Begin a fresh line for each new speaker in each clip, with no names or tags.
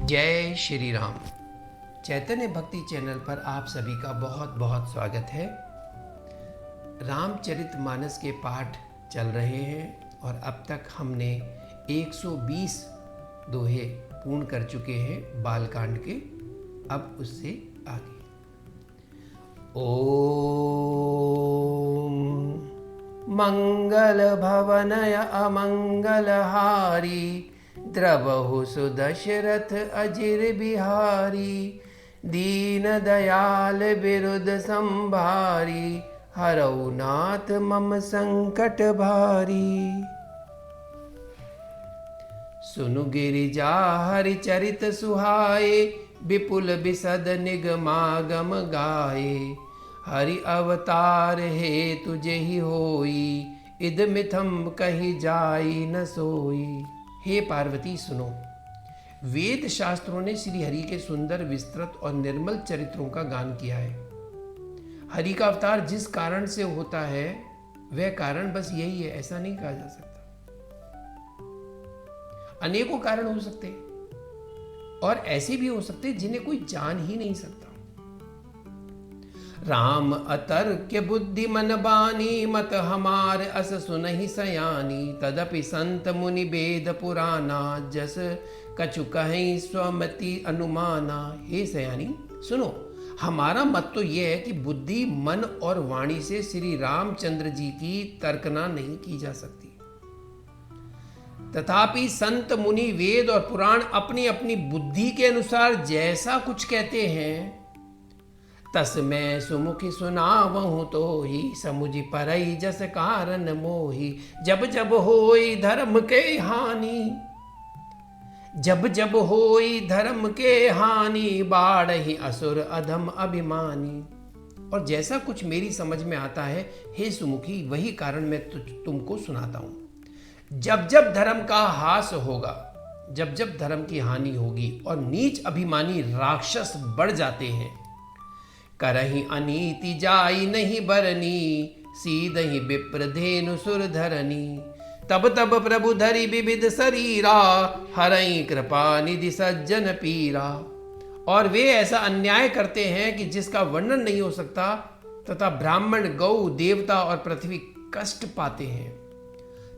जय श्री राम। चैतन्य भक्ति चैनल पर आप सभी का बहुत बहुत स्वागत है। रामचरितमानस के पाठ चल रहे हैं और अब तक हमने 120 दोहे पूर्ण कर चुके हैं बालकांड के। अब उससे आगे ओम मंगल भवनय अमंगलहारी द्रवहु सुदशरथ अजिर बिहारी दीन दयाल बिरुद संभारी हरौ नाथ मम संकट भारी। सुनु गिरिजा हरि चरित सुहाए विपुल बिसद निगमागम गाए हरि अवतार हे तुझे ही होई इद मिथम कही जाई न सोई। हे पार्वती सुनो, वेद शास्त्रों ने श्री हरि के सुंदर विस्तृत और निर्मल चरित्रों का गान किया है। हरि का अवतार जिस कारण से होता है वह कारण बस यही है, ऐसा नहीं कहा जा सकता। अनेकों कारण हो सकते और ऐसे भी हो सकते जिन्हें कोई जान ही नहीं सकता। राम अतर्क्य बुद्धि मन बानी मत हमार अस सुनहि सयानी तदपि संत मुनि वेद पुराना जस कछु कहीं स्वमति अनुमाना। हे सयानी सुनो, हमारा मत तो यह है कि बुद्धि मन और वाणी से श्री रामचंद्र जी की तर्कना नहीं की जा सकती। तथापि संत मुनि वेद और पुराण अपनी अपनी बुद्धि के अनुसार जैसा कुछ कहते हैं तस मैं सुमुखी सुनावहु तो ही समुझि परई जस कारण मोही। जब जब होई धर्म के हानि जब जब होई धर्म के हानि बाढ़हि असुर अधम अभिमानी। और जैसा कुछ मेरी समझ में आता है हे सुमुखी, वही कारण मैं तुमको सुनाता हूं। जब जब धर्म का हास होगा, जब जब धर्म की हानि होगी और नीच अभिमानी राक्षस बढ़ जाते हैं, करहि अनीति जाई नहीं बरनी सीधहि विप्र धेनु सुर धरनी। तब तब प्रभु धरि विविध शरीरा हरई कृपा निधि सज्जन पीरा। और वे ऐसा अन्याय करते हैं कि जिसका वर्णन नहीं हो सकता, तथा ब्राह्मण गौ देवता और पृथ्वी कष्ट पाते हैं।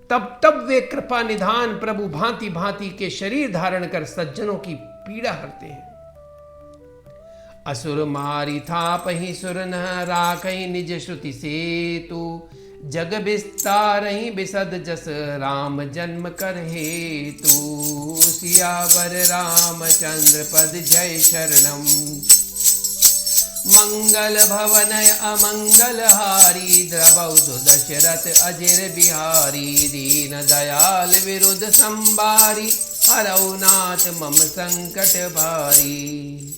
तब तब वे कृपा निधान प्रभु भांति भांति के शरीर धारण कर सज्जनों की पीड़ा हरते हैं। असुर मारी थापहि सुर न राखहि निज श्रुति सेतु जग विस्तारहि बिसद जस राम जन्म कर हेतु। सियावर रामचंद्र पद जय शरणम मंगल भवनय अमंगल हारी द्रवौ सुदशरथ अजिर बिहारी दीन दयाल विरुद्ध संबारी हरौ नाथ मम संकट भारी।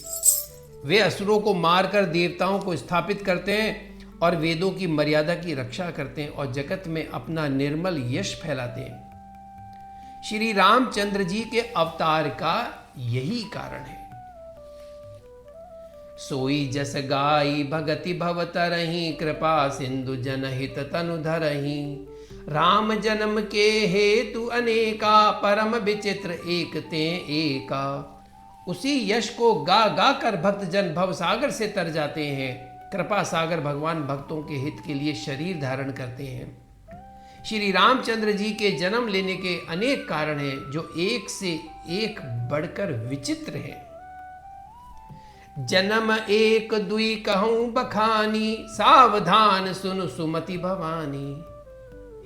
वे असुरों को मारकर देवताओं को स्थापित करते हैं और वेदों की मर्यादा की रक्षा करते हैं और जगत में अपना निर्मल यश फैलाते हैं। श्री रामचंद्र जी के अवतार का यही कारण है। सोई जस गाई भगति भव तरहि कृपा सिंधु जनहित तनु धरहि। राम जन्म के हेतु अनेका परम विचित्र एक ते एका। उसी यश को गा गा कर भक्त जन भव सागर से तर जाते हैं। कृपा सागर भगवान भक्तों के हित के लिए शरीर धारण करते हैं। श्री रामचंद्र जी के जन्म लेने के अनेक कारण हैं जो एक से एक बढ़कर विचित्र हैं। जन्म एक दुई कहूं बखानी सावधान सुन सुमति भवानी।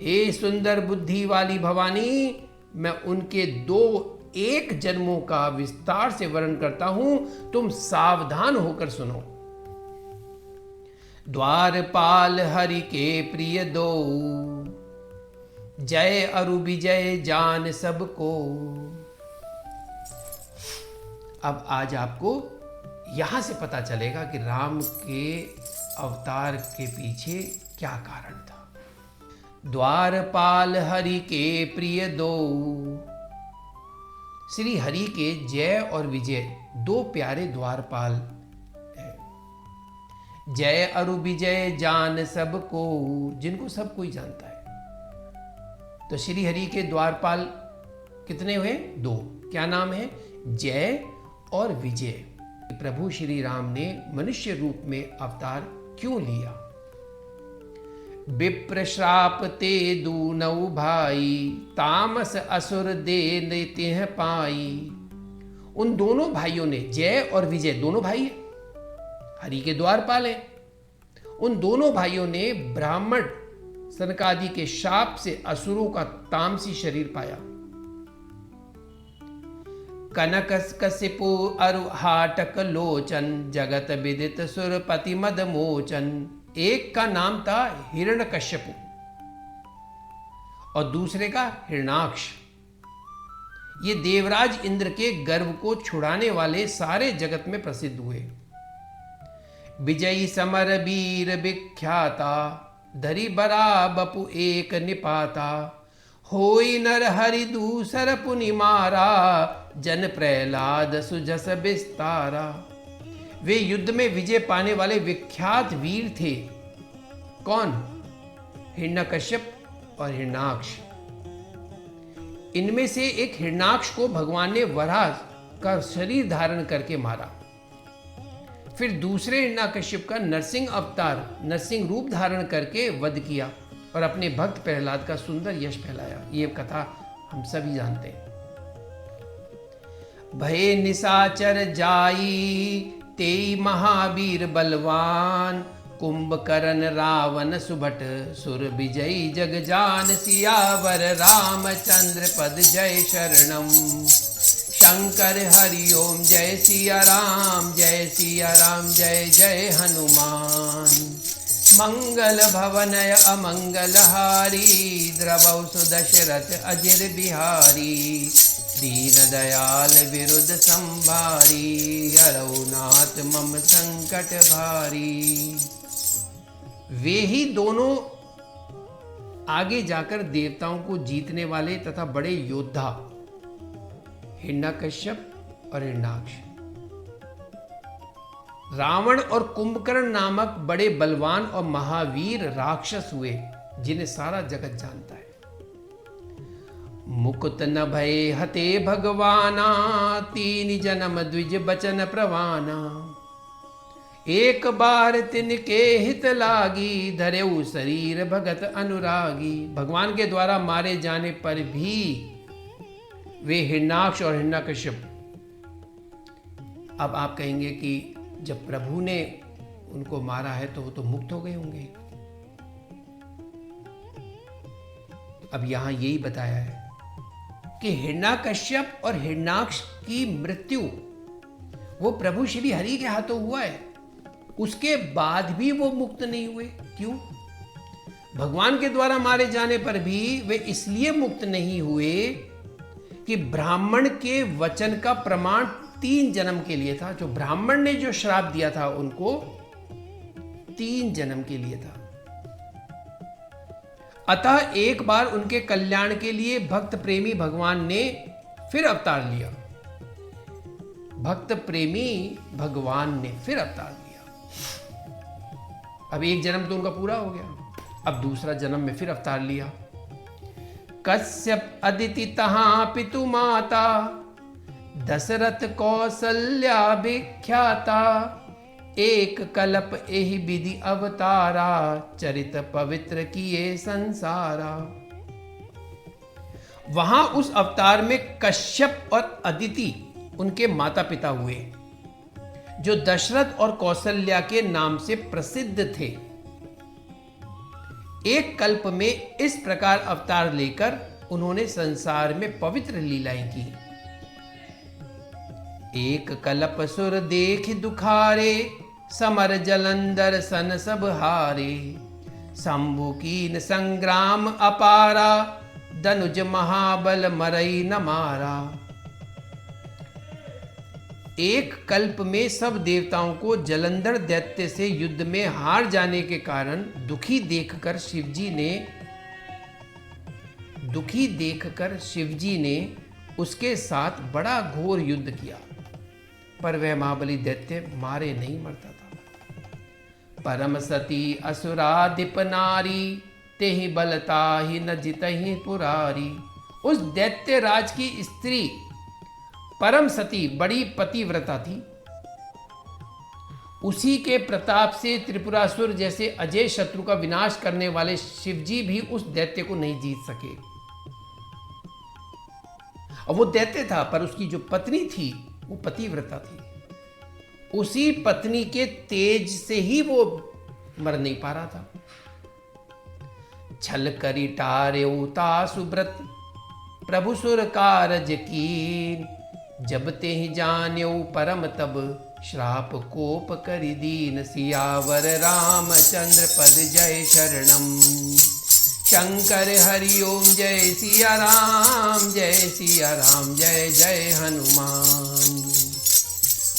हे सुंदर बुद्धि वाली भवानी, मैं उनके दो एक जन्मों का विस्तार से वर्णन करता हूं, तुम सावधान होकर सुनो। द्वारपाल हरि के प्रिय दो जय अरु विजय जान सबको। अब आज आपको यहां से पता चलेगा कि राम के अवतार के पीछे क्या कारण था। द्वारपाल हरि के प्रिय दो, श्री हरि के जय और विजय दो प्यारे द्वारपाल हैं। जय अरु विजय जान सबको, जिनको सब कोई जानता है। तो श्री हरि के द्वारपाल कितने हुए? दो। क्या नाम है? जय और विजय। प्रभु श्री राम ने मनुष्य रूप में अवतार क्यों लिया? विप्र श्राप ते दूनऊ भाई, तामस असुर दे नितिह पाई। उन दोनों भाइयों ने, जय और विजय दोनों भाई हैं, हरि के द्वारपाल हैं। उन दोनों भाइयों ने ब्राह्मण सनकादि के शाप से असुरों का तामसी शरीर पाया। कनक कसिपु अरु हाटक लोचन, जगत विदित सुरपति मद मोचन। एक का नाम था हिरण्यकश्यपु और दूसरे का हिरणाक्ष। ये देवराज इंद्र के गर्व को छुड़ाने वाले सारे जगत में प्रसिद्ध हुए। विजयी समर वीर विख्याता, धरी बरा बपु एक निपाता। होई नर हरि दूसर पुनि मारा, जन प्रहलाद सुजस विस्तारा। वे युद्ध में विजय पाने वाले विख्यात वीर थे। कौन? हिरण्यकश्यप और हिरणाक्ष। इनमें से एक हिरणाक्ष को भगवान ने वराह का शरीर धारण करके मारा। फिर दूसरे हिरण्यकश्यप का नरसिंह अवतार, नरसिंह रूप धारण करके वध किया और अपने भक्त प्रहलाद का सुंदर यश फैलाया। ये कथा हम सभी जानते हैं। भय निशाचर जाई, तेई महावीर बलवान। कुंभकर्ण रावण सुभट, सुर विजयी जग जान। सियावर रामचंद्र पद जय शरणम। शंकर हरि ओम जय सिया राम, जय सिया राम जय जय हनुमान। मंगल भवनय अमंगल हारी, द्रवौ सुदशरथ अजिर बिहारी। दीन दयाल विरुद्ध संभारी, हरौ नाथ मम संकट भारी। वे ही दोनों आगे जाकर देवताओं को जीतने वाले तथा बड़े योद्धा, हिरण्यकश्यप और हिरणाक्ष। रावण और कुंभकर्ण नामक बड़े बलवान और महावीर राक्षस हुए, जिन्हें सारा जगत जानता है। मुकुत न भय हते भगवाना, तीन जन्म द्विज बचन प्रवाना। एक बार तिनके हित लागी, धरेउ शरीर भगत अनुरागी। भगवान के द्वारा मारे जाने पर भी वे हिरणाक्ष और हिरण्यकश्यप, अब आप कहेंगे कि जब प्रभु ने उनको मारा है तो वो तो मुक्त हो गए होंगे। अब यहां यही बताया है कि हिरण्यकश्यप और हिरणाक्ष की मृत्यु वो प्रभु श्री हरि के हाथों हुआ है। उसके बाद भी वो मुक्त नहीं हुए। क्यों? भगवान के द्वारा मारे जाने पर भी वे इसलिए मुक्त नहीं हुए कि ब्राह्मण के वचन का प्रमाण 3 जन्म के लिए था। जो ब्राह्मण ने जो श्राप दिया था उनको 3 जन्म के लिए था। अतः एक बार उनके कल्याण के लिए भक्त प्रेमी भगवान ने फिर अवतार लिया। भक्त प्रेमी भगवान ने फिर अवतार लिया। अब एक जन्म तो उनका पूरा हो गया, अब दूसरा जन्म में फिर अवतार लिया। कश्यप अदिति तहां पितु माता, दशरथ कौसल्या विख्याता। एक कल्प एहि विधि अवतारा, चरित पवित्र किए संसारा। वहां उस अवतार में कश्यप और अदिति उनके माता पिता हुए, जो दशरथ और कौसल्या के नाम से प्रसिद्ध थे। एक कल्प में इस प्रकार अवतार लेकर उन्होंने संसार में पवित्र लीलाएं की। एक कल्प सुर देख दुखारे, समर जलंधर सन सब हारे। शंभु कीन संग्राम अपारा, धनुज महाबल मरई न मारा। एक कल्प में सब देवताओं को जलंधर दैत्य से युद्ध में हार जाने के कारण दुखी देखकर शिवजी ने उसके साथ बड़ा घोर युद्ध किया, पर वह महाबली दैत्य मारे नहीं मरता था। परम सती असुराधिप नारी, तेहि बलता ही न जितहि पुरारी। उस दैत्य राज की स्त्री परम सती बड़ी पतिव्रता थी। उसी के प्रताप से त्रिपुरासुर जैसे अजय शत्रु का विनाश करने वाले शिवजी भी उस दैत्य को नहीं जीत सके। और वो दैत्य था, पर उसकी जो पत्नी थी वो पतिव्रता थी। उसी पत्नी के तेज से ही वो मर नहीं पा रहा था। छल करी टार्यो तासुव्रत प्रभु सुर कारज कीन, जब ते ही जान्यो परम तब श्राप कोप करि दीन। सियावर रामचंद्र पद जय शरणम, शंकर हरि ओम जय सिया राम, जय सिया राम जय जय हनुमान।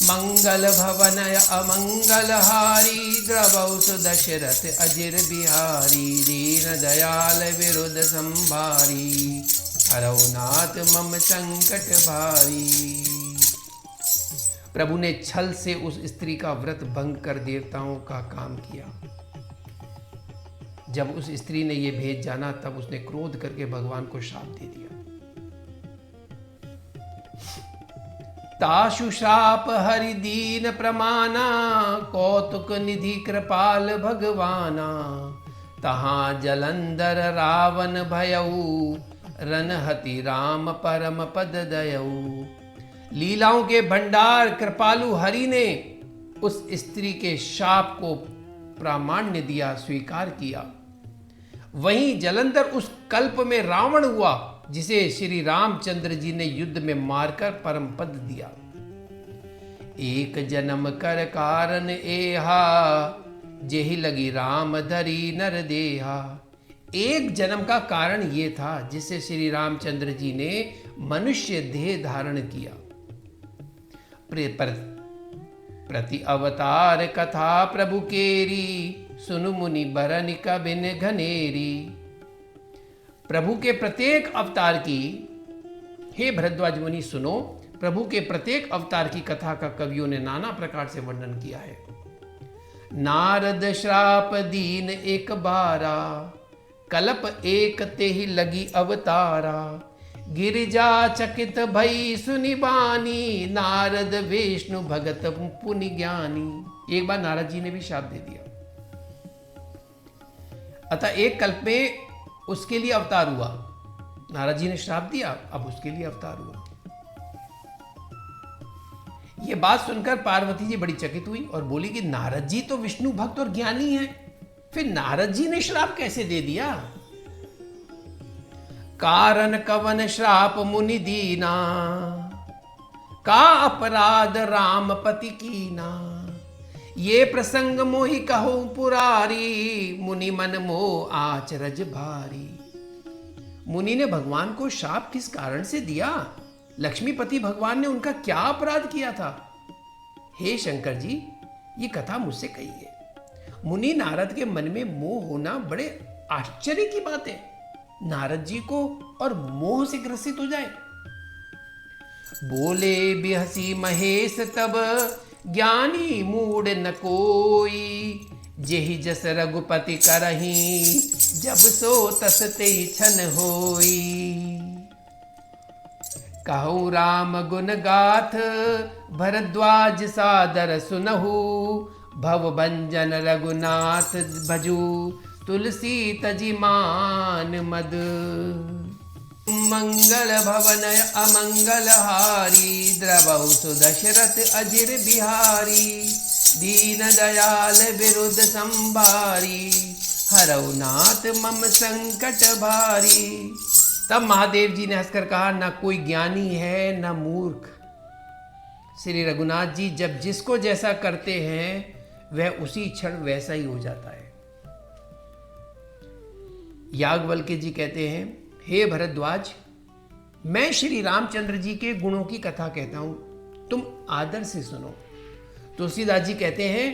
मंगल भवन अमंगल हारी, द्रवौ सुदशरथ अजिर बिहारी। दीन दयाल विरुद्ध संभारी, हरौ नाथ मम संकट भारी। प्रभु ने छल से उस स्त्री का व्रत भंग कर देवताओं का काम किया। जब उस स्त्री ने यह भेद जाना तब उसने क्रोध करके भगवान को शाप दे दिया। ताशु शाप हरि दीन प्रमाना, कौतुक निधि कृपाल भगवाना। तहां जलंधर रावण भयऊ, रनहति राम परम पद दयऊ। लीलाओं के भंडार कृपालु हरि ने उस स्त्री के शाप को प्रामाण्य दिया, स्वीकार किया। वहीं जलंधर उस कल्प में रावण हुआ, जिसे श्री रामचंद्र जी ने युद्ध में मारकर परम पद दिया। एक जन्म कर कारण एहा, जेहि लगी राम धरी नर देहा। एक जन्म का कारण ये था जिससे श्री रामचंद्र जी ने मनुष्य देह धारण किया। प्रति अवतार कथा प्रभु केरी, सुनु मुनि बरन कबिन घनेरी। प्रभु के प्रत्येक अवतार की, हे भरद्वाज मुनि सुनो, प्रभु के प्रत्येक अवतार की कथा का कवियों ने नाना प्रकार से वर्णन किया है। नारद श्राप दीन एक बारा, कल्प एक ते ही लगी अवतारा। गिरिजा चकित भई सुनि बानी, नारद विष्णु भगत पुनि ज्ञानी। एक बार नारद जी ने भी शाप दे दिया। अतः एक कल्प में उसके लिए अवतार हुआ। नारद जी ने श्राप दिया, अब उसके लिए अवतार हुआ। यह बात सुनकर पार्वती जी बड़ी चकित हुई और बोली कि नारद जी तो विष्णु भक्त और ज्ञानी हैं, फिर नारद जी ने श्राप कैसे दे दिया? कारण कवन श्राप मुनि दीना, का अपराध राम पति कीना। ये प्रसंग मोहि कहो पुरारी, मुनि मन मोह आचरज भारी। मुनि ने भगवान को शाप किस कारण से दिया? लक्ष्मीपति भगवान ने उनका क्या अपराध किया था? हे शंकर जी, ये कथा मुझसे कहिए। मुनि नारद के मन में मोह होना बड़े आश्चर्य की बात है। नारद जी को और मोह से ग्रसित हो जाए। बोले बिहसी महेश तब, ज्ञानी मूड न कोई। जेहि जस रघुपति करही, जब सो तस तेहि छन होई। कहु राम गुण गाथ, भरद्वाज सादर सुनहु। भव भंजन रघुनाथ भजू, तुलसी तजि मान मद। मंगल भवन अमंगल हारी, द्रवौ सुदशरथ अजिर बिहारी। दीन दयाल विरुद्ध संभारी, हरौ नाथ मम संकट भारी। तब महादेव जी ने हंसकर कहा, ना कोई ज्ञानी है ना मूर्ख। श्री रघुनाथ जी जब जिसको जैसा करते हैं वह उसी क्षण वैसा ही हो जाता है। याज्ञवल्क्य जी कहते हैं, हे भरद्वाज, मैं श्री रामचंद्र जी के गुणों की कथा कहता हूं, तुम आदर से सुनो। तुलसीदास जी कहते हैं,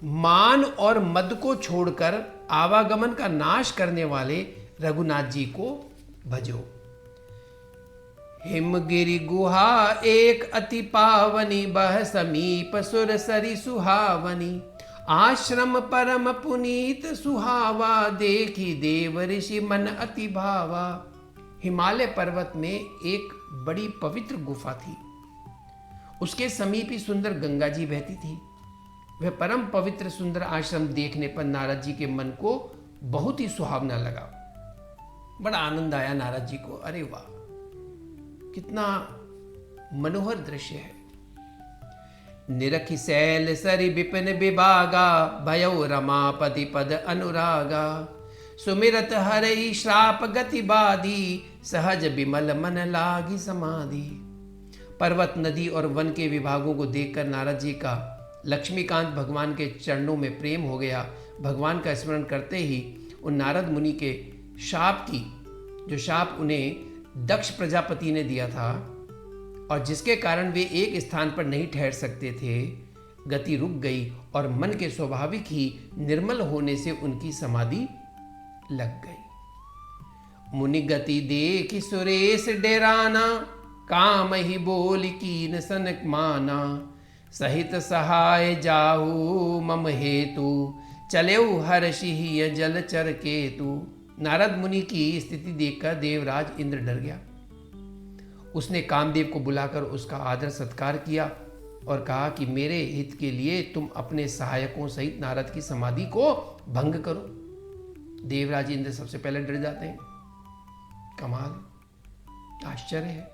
मान और मद को छोड़कर आवागमन का नाश करने वाले रघुनाथ जी को भजो। हिमगिरि गुहा एक अति पावनी, बह समीप सुर सरी सुहावनी। आश्रम परम पुनीत सुहावा, देखी देव ऋषि मन अति भावा। हिमालय पर्वत में एक बड़ी पवित्र गुफा थी। उसके समीप ही सुंदर गंगा जी बहती थी। वह परम पवित्र सुंदर आश्रम देखने पर नारद जी के मन को बहुत ही सुहावना लगा। बड़ा आनंद आया नारद जी को। अरे वाह, कितना मनोहर दृश्य है। निरखि शैल सरि विपिन विभागा, भयौ रमापति पद अनुरागा। सुमिरत हरई श्राप गति बाधी, सहज विमल मन लागी समाधि। पर्वत, नदी और वन के विभागों को देखकर नारद जी का लक्ष्मीकांत भगवान के चरणों में प्रेम हो गया। भगवान का स्मरण करते ही उन नारद मुनि के शाप की, जो शाप उन्हें दक्ष प्रजापति ने दिया था और जिसके कारण वे एक स्थान पर नहीं ठहर सकते थे, गति रुक गई और मन के स्वाभाविक ही निर्मल होने से उनकी समाधि लग गई। मुनि गति देख सुरेश डेराना, काम ही बोल कीन सनक माना। सहित सहाय जाहू मम हेतु, चलेऊ हर्षि जलचर केतु। नारद मुनि की स्थिति देखकर देवराज इंद्र डर गया। उसने कामदेव को बुलाकर उसका आदर सत्कार किया और कहा कि मेरे हित के लिए तुम अपने सहायकों सहित नारद की समाधि को भंग करो। देवराज इंद्र सबसे पहले डर जाते हैं। कमाल, आश्चर्य है।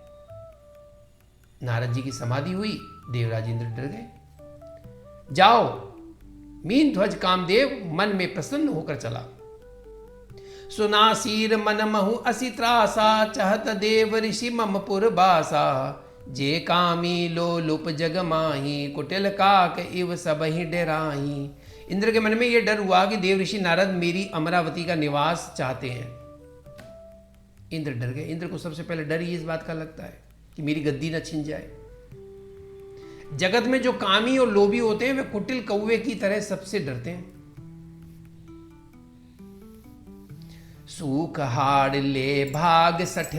नारद जी की समाधि हुई, देवराज इंद्र डर गए। जाओ, मीन ध्वज कामदेव मन में प्रसन्न होकर चला। सुनासीर मन महु असी त्रासा, चहत देव ऋषि मम पुर बासा। जे कामी लोलुप जग माही, कुटिल काक इव सबहि डेराही। इंद्र के मन में यह डर हुआ कि देव ऋषि नारद मेरी अमरावती का निवास चाहते हैं। इंद्र डर गए। इंद्र को सबसे पहले डर ही इस बात का लगता है कि मेरी गद्दी न छिन जाए। जगत में जो कामी और लोभी होते हैं वे कुटिल कौवे की तरह सबसे डरते हैं। सूख हाड़ ले भाग सठ,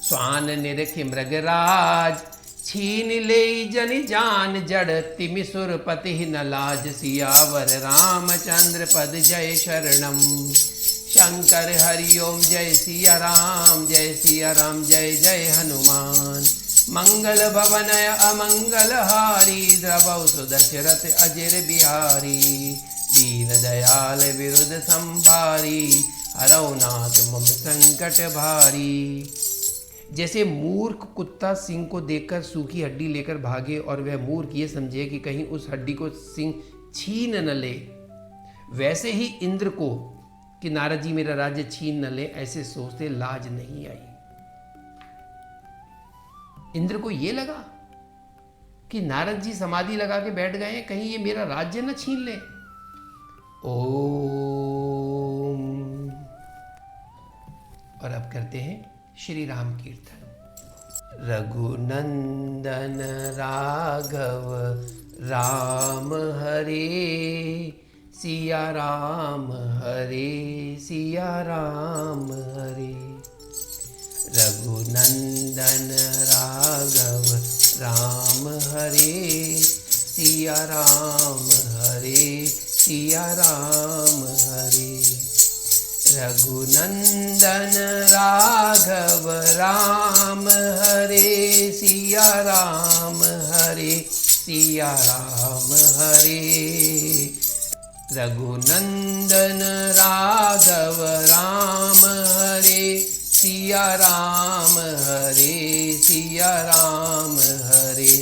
स्वान निरख मृगराज। छीन ले जन जान जड़, तिमि सुरपति न लाज। सियावर रामचंद्र पद जय शरणम। शंकर हरिओम जय सिया राम, जय सिया राम जय जय हनुमान। मंगल भवन अमंगल हारी, द्रवौ सुदशरथ अजर बिहारी। दीन दयाल विरुद्ध संभारी, हरौ नाथ मम संकट भारी। जैसे मूर्ख कुत्ता सिंह को देखकर सूखी हड्डी लेकर भागे और वह मूर्ख ये समझे कि कहीं उस हड्डी को सिंह छीन न ले, वैसे ही इंद्र को कि नारद जी मेरा राज्य छीन न ले, ऐसे सोचते लाज नहीं आई। इंद्र को यह लगा कि नारद जी समाधि लगा के बैठ गए हैं, कहीं ये मेरा राज्य न छीन ले। ओम। और अब करते हैं श्री राम कीर्तन। रघुनंदन राघव राम हरे, सिया राम हरे सिया राम हरे। रघुनंदन राघव राम हरे, सिया राम हरे सिया राम हरे। रघुनंदन राघव राम हरे, सिया राम हरे सिया राम हरे। रघुनंदन राघव राम हरे, सिया राम हरे सिया राम हरे।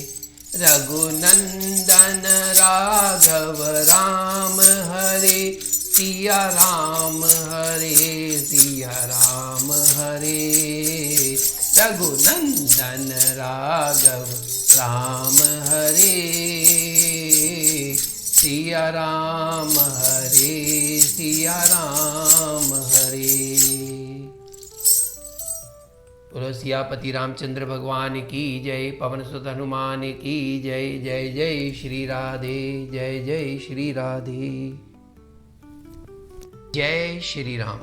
रघुनंदन राघव राम हरे, सिया राम हरे सिया राम हरे। रघुनंदन राघव राम हरे, सिया राम हरे सिया राम हरे। बोलो सियापति रामचंद्र भगवान की जय, पवन सुत हनुमान की जय। जय जय श्री राधे, जय जय श्री राधे। जय श्री राम।